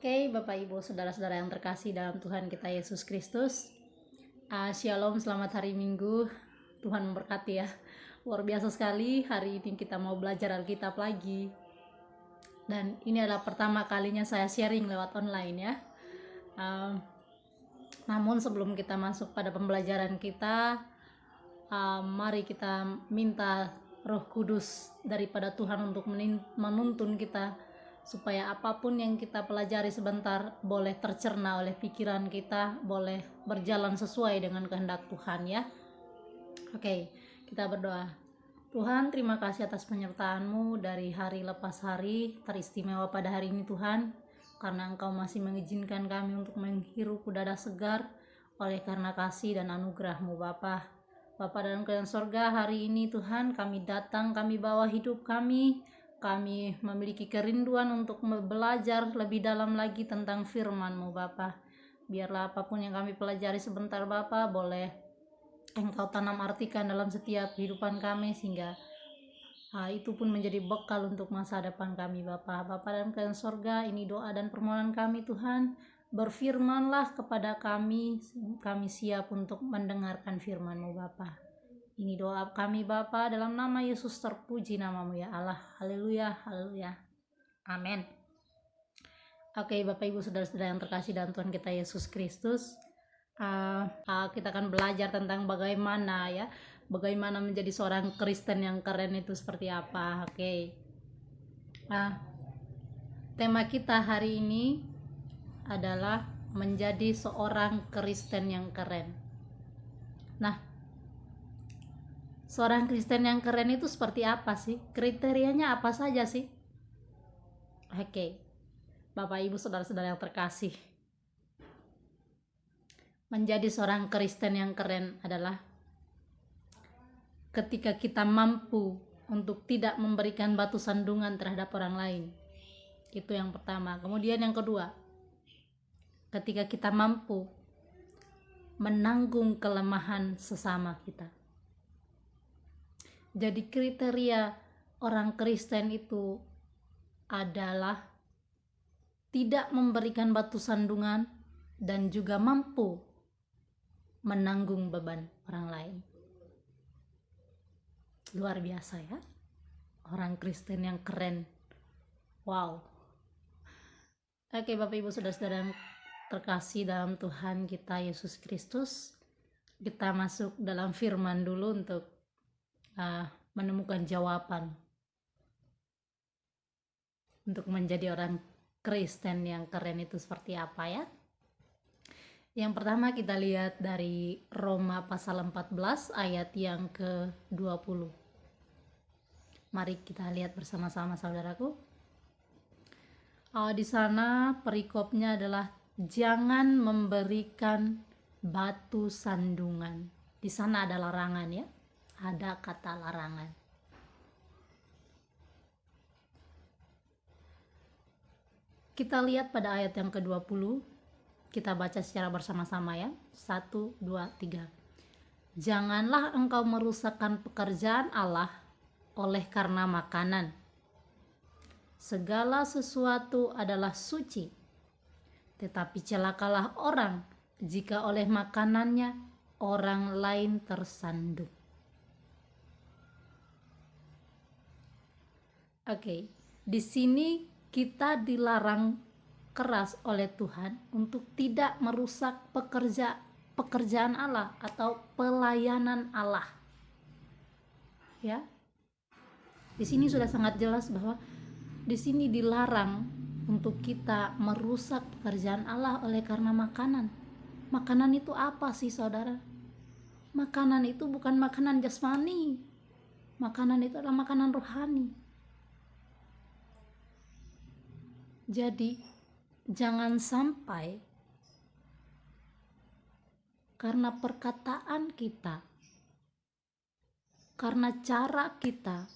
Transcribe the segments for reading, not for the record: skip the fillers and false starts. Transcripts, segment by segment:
Oke, Bapak Ibu, saudara-saudara yang terkasih dalam Tuhan kita Yesus Kristus. Shalom, selamat hari Minggu. Tuhan memberkati ya. Luar biasa sekali, hari ini kita mau belajar Alkitab lagi. Dan ini adalah pertama kalinya saya sharing lewat online ya. Namun sebelum kita masuk pada pembelajaran kita, mari kita minta Roh Kudus daripada Tuhan untuk menuntun kita, supaya apapun yang kita pelajari sebentar boleh tercerna oleh pikiran kita, boleh berjalan sesuai dengan kehendak Tuhan ya. Oke, kita berdoa. Tuhan, terima kasih atas penyertaan-Mu dari hari lepas hari, teristimewa pada hari ini Tuhan, karena Engkau masih mengizinkan kami untuk menghirup udara segar oleh karena kasih dan anugerah-Mu Bapa. Bapa dalam kerajaan sorga, hari ini Tuhan kami datang, kami bawa hidup kami memiliki kerinduan untuk belajar lebih dalam lagi tentang firman-Mu Bapa. Biarlah apapun yang kami pelajari sebentar Bapa, boleh Engkau tanam artikan dalam setiap kehidupan kami, sehingga itu pun menjadi bekal untuk masa depan kami Bapa. Bapa dalam kerajaan sorga, ini doa dan permohonan kami Tuhan. Berfirmanlah kepada kami siap untuk mendengarkan firman-Mu Bapa. Ini doa kami Bapa, dalam nama Yesus terpuji namamu ya Allah. Haleluya, haleluya. Amin. Oke, Bapak Ibu saudara-saudara yang terkasih dalam Tuhan kita Yesus Kristus, kita akan belajar tentang bagaimana menjadi seorang Kristen yang keren itu seperti apa. Oke. Tema kita hari ini adalah menjadi seorang Kristen yang keren. Nah, seorang Kristen yang keren itu seperti apa sih? Kriterianya apa saja sih? Oke, Bapak Ibu saudara-saudara yang terkasih, menjadi seorang Kristen yang keren adalah ketika kita mampu untuk tidak memberikan batu sandungan terhadap orang lain. Itu yang pertama. Kemudian yang kedua, ketika kita mampu menanggung kelemahan sesama kita. Jadi kriteria orang Kristen itu adalah tidak memberikan batu sandungan dan juga mampu menanggung beban orang lain. Luar biasa ya, orang Kristen yang keren. Wow. Oke, Bapak Ibu saudara-saudara yang terkasih dalam Tuhan kita Yesus Kristus, kita masuk dalam firman dulu untuk menemukan jawaban untuk menjadi orang Kristen yang keren itu seperti apa ya. Yang pertama kita lihat dari Roma pasal 14 ayat yang ke-20. Mari kita lihat bersama-sama saudaraku. Di sana perikopnya adalah jangan memberikan batu sandungan. Di sana ada larangan ya. Ada kata larangan. Kita lihat pada ayat yang ke-20. Kita baca secara bersama-sama ya. 1, 2, 3. Janganlah engkau merusakkan pekerjaan Allah oleh karena makanan. Segala sesuatu adalah suci. Tetapi celakalah orang jika oleh makanannya orang lain tersandung. Oke, di sini kita dilarang keras oleh Tuhan untuk tidak merusak pekerjaan Allah atau pelayanan Allah. Ya. Di sini sudah sangat jelas bahwa di sini dilarang untuk kita merusak pekerjaan Allah oleh karena makanan. Makanan itu apa sih, saudara? Makanan itu bukan makanan jasmani. Makanan itu adalah makanan rohani. Jadi, jangan sampai karena perkataan kita, karena cara kita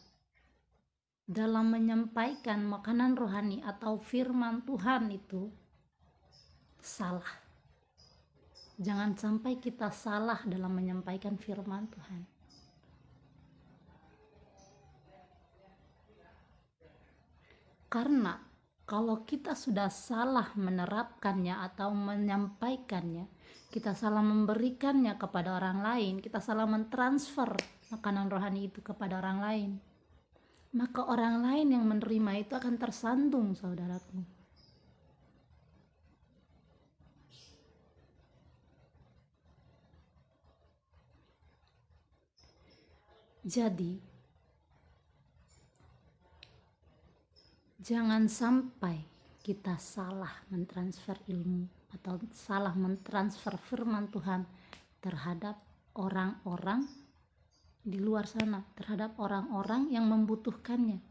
dalam menyampaikan makanan rohani atau firman Tuhan itu salah. Jangan sampai kita salah dalam menyampaikan firman Tuhan. Karena Kalau kita sudah salah menerapkannya atau menyampaikannya, kita salah memberikannya kepada orang lain, kita salah mentransfer makanan rohani itu kepada orang lain, maka orang lain yang menerima itu akan tersandung, saudaraku. Jadi, jangan sampai kita salah mentransfer ilmu atau salah mentransfer firman Tuhan terhadap orang-orang di luar sana, terhadap orang-orang yang membutuhkannya.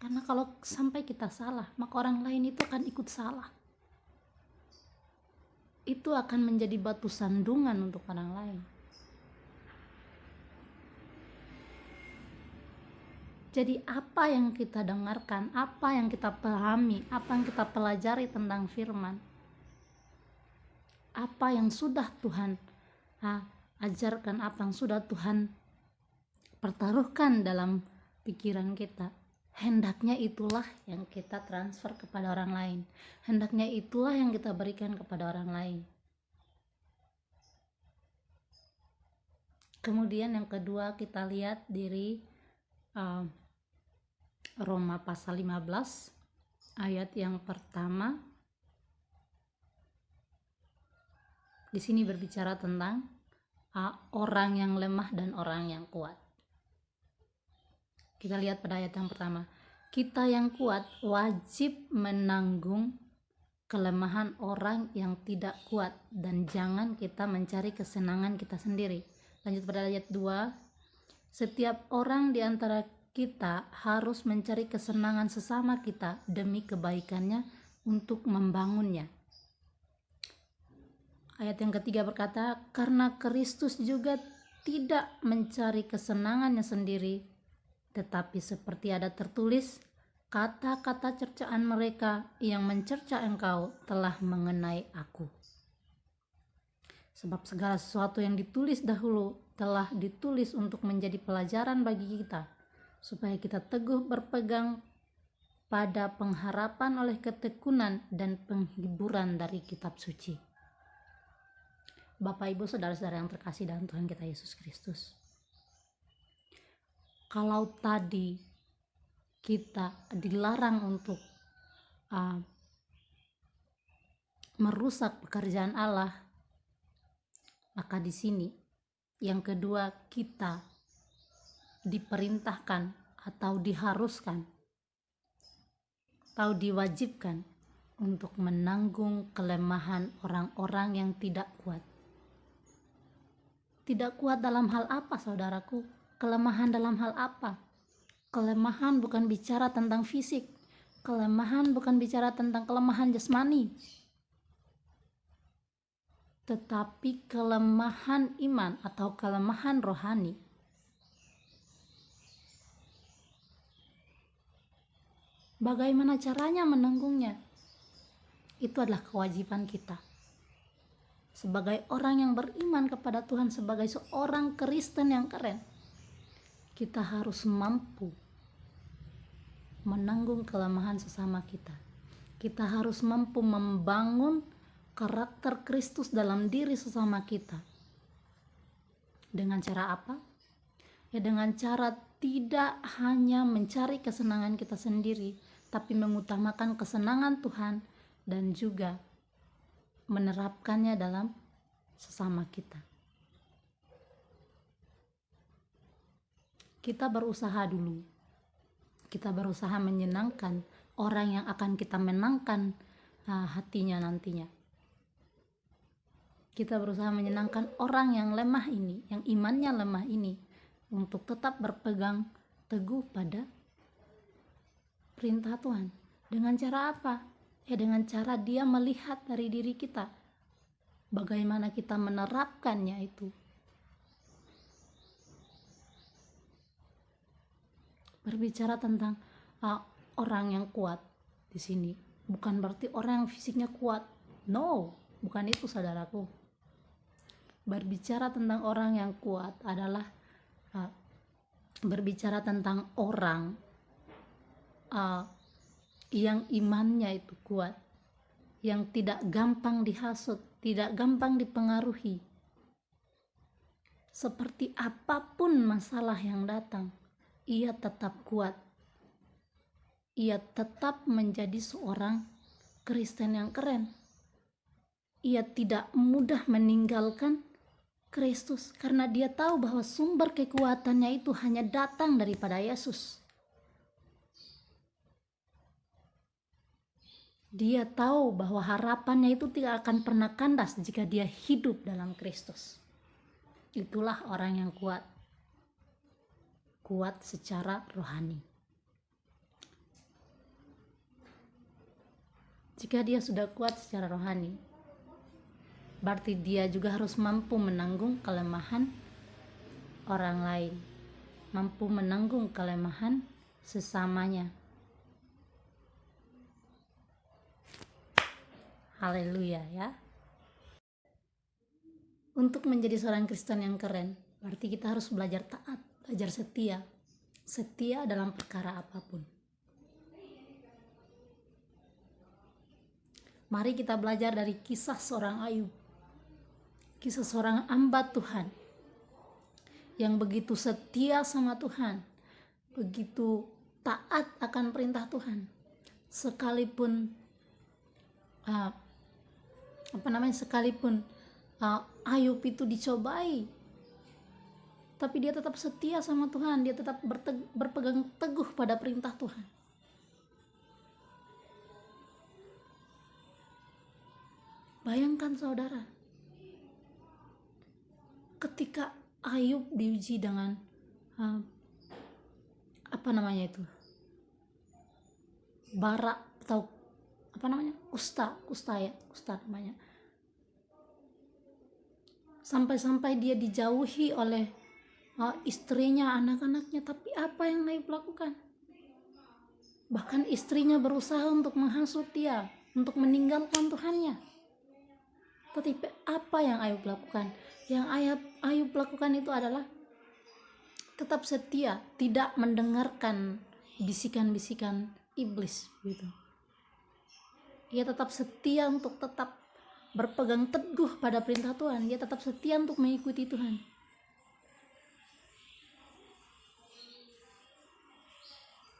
Karena kalau sampai kita salah, maka orang lain itu akan ikut salah. Itu akan menjadi batu sandungan untuk orang lain. Jadi apa yang kita dengarkan, apa yang kita pahami, apa yang kita pelajari tentang firman, apa yang sudah Tuhan ajarkan, apa yang sudah Tuhan pertaruhkan dalam pikiran kita, hendaknya itulah yang kita transfer kepada orang lain, hendaknya itulah yang kita berikan kepada orang lain. Kemudian yang kedua, kita lihat diri Roma pasal 15 ayat yang pertama. Di sini berbicara tentang orang yang lemah dan orang yang kuat. Kita lihat pada ayat yang pertama. Kita yang kuat wajib menanggung kelemahan orang yang tidak kuat, dan jangan kita mencari kesenangan kita sendiri. Lanjut pada ayat 2. Setiap orang di antara kita harus mencari kesenangan sesama kita demi kebaikannya untuk membangunnya. Ayat yang ketiga berkata, karena Kristus juga tidak mencari kesenangannya sendiri, tetapi seperti ada tertulis, kata-kata cercaan mereka yang mencerca engkau telah mengenai aku. Sebab segala sesuatu yang ditulis dahulu telah ditulis untuk menjadi pelajaran bagi kita, supaya kita teguh berpegang pada pengharapan oleh ketekunan dan penghiburan dari kitab suci. Bapak, Ibu, saudara-saudara yang terkasih dalam Tuhan kita Yesus Kristus, kalau tadi kita dilarang untuk merusak pekerjaan Allah, maka di sini yang kedua, kita diperintahkan atau diharuskan atau diwajibkan untuk menanggung kelemahan orang-orang yang tidak kuat. Tidak kuat dalam hal apa, saudaraku? Kelemahan dalam hal apa? Kelemahan bukan bicara tentang fisik. Kelemahan bukan bicara tentang kelemahan jasmani, tetapi kelemahan iman atau kelemahan rohani. Bagaimana caranya menanggungnya? Itu adalah kewajiban kita. Sebagai orang yang beriman kepada Tuhan, sebagai seorang Kristen yang keren, kita harus mampu menanggung kelemahan sesama kita. Kita harus mampu membangun karakter Kristus dalam diri sesama kita. Dengan cara apa? Ya, dengan cara tidak hanya mencari kesenangan kita sendiri, tapi mengutamakan kesenangan Tuhan dan juga menerapkannya dalam sesama kita. Kita berusaha dulu. Kita berusaha menyenangkan orang yang akan kita menangkan hatinya nantinya. Kita berusaha menyenangkan orang yang lemah ini, yang imannya lemah ini, untuk tetap berpegang teguh pada perintah Tuhan. Dengan cara apa? Ya, dengan cara dia melihat dari diri kita, bagaimana kita menerapkannya itu. Berbicara tentang orang yang kuat di sini bukan berarti orang yang fisiknya kuat. No, bukan itu, saudaraku. Berbicara tentang orang yang kuat adalah berbicara tentang orang yang imannya itu kuat, yang tidak gampang dihasut, tidak gampang dipengaruhi. Seperti apapun masalah yang datang, ia tetap kuat. Ia tetap menjadi seorang Kristen yang keren. Ia tidak mudah meninggalkan Kristus karena dia tahu bahwa sumber kekuatannya itu hanya datang daripada Yesus. Dia tahu bahwa harapannya itu tidak akan pernah kandas jika dia hidup dalam Kristus. Itulah orang yang kuat. Kuat secara rohani. Jika dia sudah kuat secara rohani, berarti dia juga harus mampu menanggung kelemahan orang lain. Mampu menanggung kelemahan sesamanya. Haleluya ya. Untuk menjadi seorang Kristen yang keren, berarti kita harus belajar taat, belajar setia. Setia dalam perkara apapun. Mari kita belajar dari kisah seorang Ayub. Kisah seorang hamba Tuhan yang begitu setia sama Tuhan, begitu taat akan perintah Tuhan. Sekalipun Ayub itu dicobai, tapi dia tetap setia sama Tuhan, dia tetap berpegang teguh pada perintah Tuhan. Bayangkan saudara, ketika Ayub diuji dengan bara atau kusta namanya. Sampai-sampai dia dijauhi oleh istrinya, anak-anaknya, tapi apa yang Ayub lakukan? Bahkan istrinya berusaha untuk menghasut dia, untuk meninggalkan Tuhannya. Tetapi apa yang Ayub lakukan? Yang Ayub lakukan itu adalah tetap setia, tidak mendengarkan bisikan-bisikan iblis gitu. Dia tetap setia untuk tetap berpegang teguh pada perintah Tuhan. Dia tetap setia untuk mengikuti Tuhan.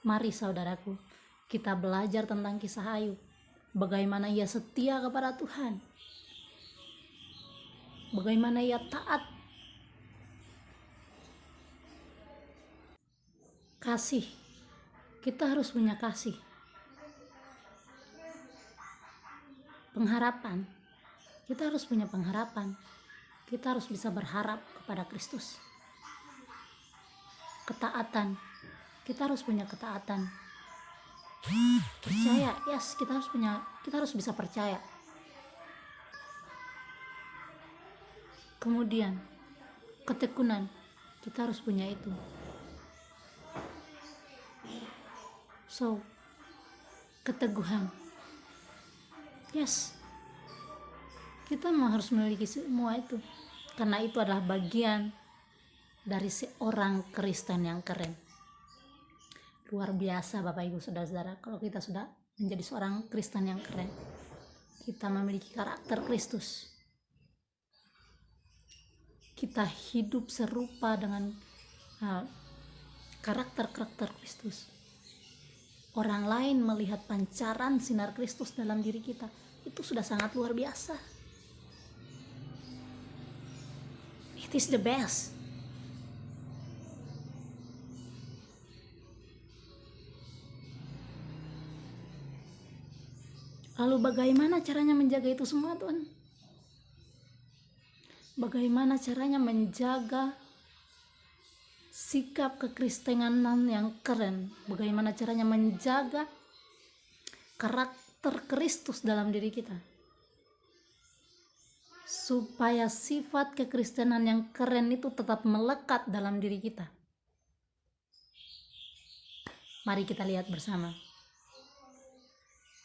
Mari saudaraku, kita belajar tentang kisah Ayub. Bagaimana ia setia kepada Tuhan. Bagaimana ia taat. Kasih. Kita harus punya kasih. Pengharapan. Kita harus punya pengharapan. Kita harus bisa berharap kepada Kristus. Ketaatan. Kita harus punya ketaatan. Percaya. Yes, kita harus bisa percaya. Kemudian ketekunan, kita harus punya itu. So, keteguhan. Yes. Kita harus memiliki semua itu. Karena itu adalah bagian dari seorang Kristen yang keren. Luar biasa Bapak Ibu Saudara-saudara, kalau kita sudah menjadi seorang Kristen yang keren. Kita memiliki karakter Kristus. Kita hidup serupa dengan karakter Kristus. Orang lain melihat pancaran sinar Kristus dalam diri kita, itu sudah sangat luar biasa. It is the best. Lalu bagaimana caranya menjaga itu semua, Tuhan? Bagaimana caranya menjaga sikap kekristenan yang keren? Bagaimana caranya menjaga karakter Kristus dalam diri kita? Supaya sifat kekristenan yang keren itu tetap melekat dalam diri kita. Mari kita lihat bersama.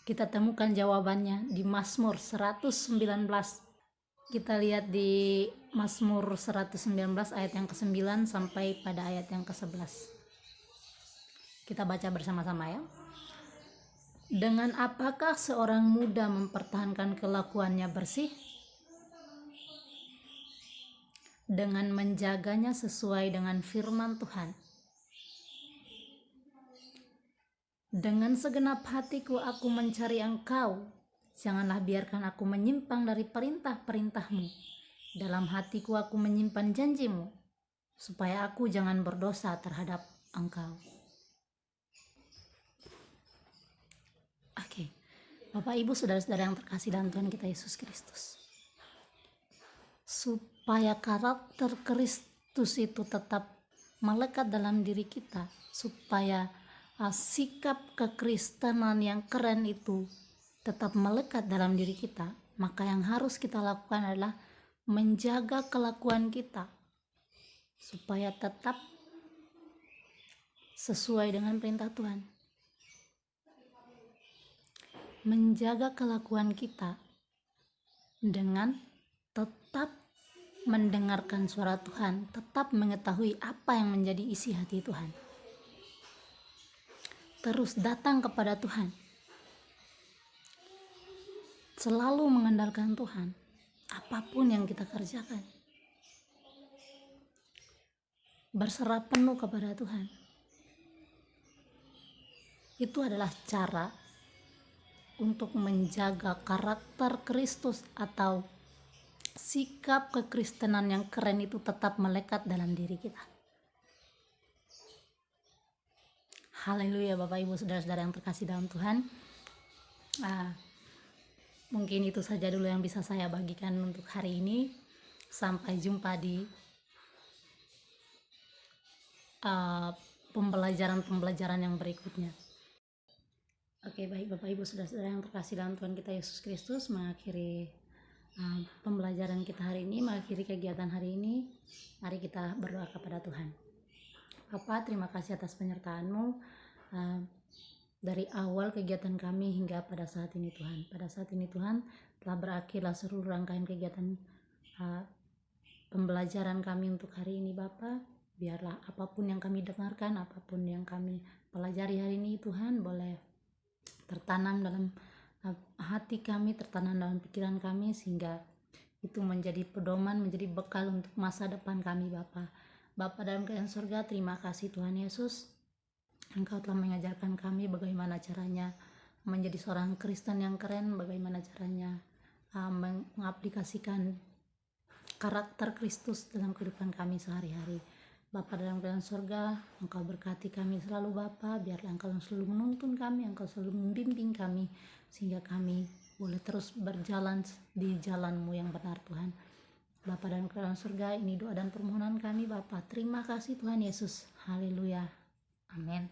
Kita temukan jawabannya di Mazmur 119. Kita lihat di Mazmur 119 ayat yang ke-9 sampai pada ayat yang ke-11. Kita baca bersama-sama ya. Dengan apakah seorang muda mempertahankan kelakuannya bersih? Dengan menjaganya sesuai dengan firman Tuhan. Dengan segenap hatiku aku mencari Engkau. Janganlah biarkan aku menyimpang dari perintah-perintah-Mu. Dalam hatiku aku menyimpan janji-Mu, supaya aku jangan berdosa terhadap Engkau. Oke, Bapak Ibu saudara-saudara yang terkasih dalam Tuhan kita Yesus Kristus, supaya karakter Kristus itu tetap melekat dalam diri kita, supaya sikap kekristenan yang keren itu tetap melekat dalam diri kita, maka yang harus kita lakukan adalah menjaga kelakuan kita supaya tetap sesuai dengan perintah Tuhan. Menjaga kelakuan kita dengan tetap mendengarkan suara Tuhan, tetap mengetahui apa yang menjadi isi hati Tuhan. Terus datang kepada Tuhan, selalu mengandalkan Tuhan, apapun yang kita kerjakan. Berserah penuh kepada Tuhan. Itu adalah cara untuk menjaga karakter Kristus atau sikap kekristenan yang keren itu tetap melekat dalam diri kita. Haleluya Bapak Ibu saudara-saudara yang terkasih dalam Tuhan. Mungkin itu saja dulu yang bisa saya bagikan untuk hari ini. Sampai jumpa di pembelajaran yang berikutnya. Oke, baik Bapak Ibu saudara-saudara yang terkasih dalam Tuhan kita Yesus Kristus, mengakhiri pembelajaran kita hari ini, mengakhiri kegiatan hari ini. Mari kita berdoa kepada Tuhan. Bapa, terima kasih atas penyertaan-Mu dari awal kegiatan kami hingga pada saat ini Tuhan. Pada saat ini Tuhan telah berakhirlah seluruh rangkaian kegiatan pembelajaran kami untuk hari ini Bapa. Biarlah apapun yang kami dengarkan, apapun yang kami pelajari hari ini Tuhan, boleh tertanam dalam hati kami, tertanam dalam pikiran kami, sehingga itu menjadi pedoman, menjadi bekal untuk masa depan kami Bapa. Bapa dalam kerajaan surga, terima kasih Tuhan Yesus. Engkau telah mengajarkan kami bagaimana caranya menjadi seorang Kristen yang keren, bagaimana caranya mengaplikasikan karakter Kristus dalam kehidupan kami sehari-hari. Bapa dalam kerajaan surga, Engkau berkati kami selalu Bapa, biarlah Engkau selalu menuntun kami, Engkau selalu membimbing kami, sehingga kami boleh terus berjalan di jalan-Mu yang benar Tuhan. Bapa dalam kerajaan surga, ini doa dan permohonan kami Bapa. Terima kasih Tuhan Yesus. Haleluya. Amin.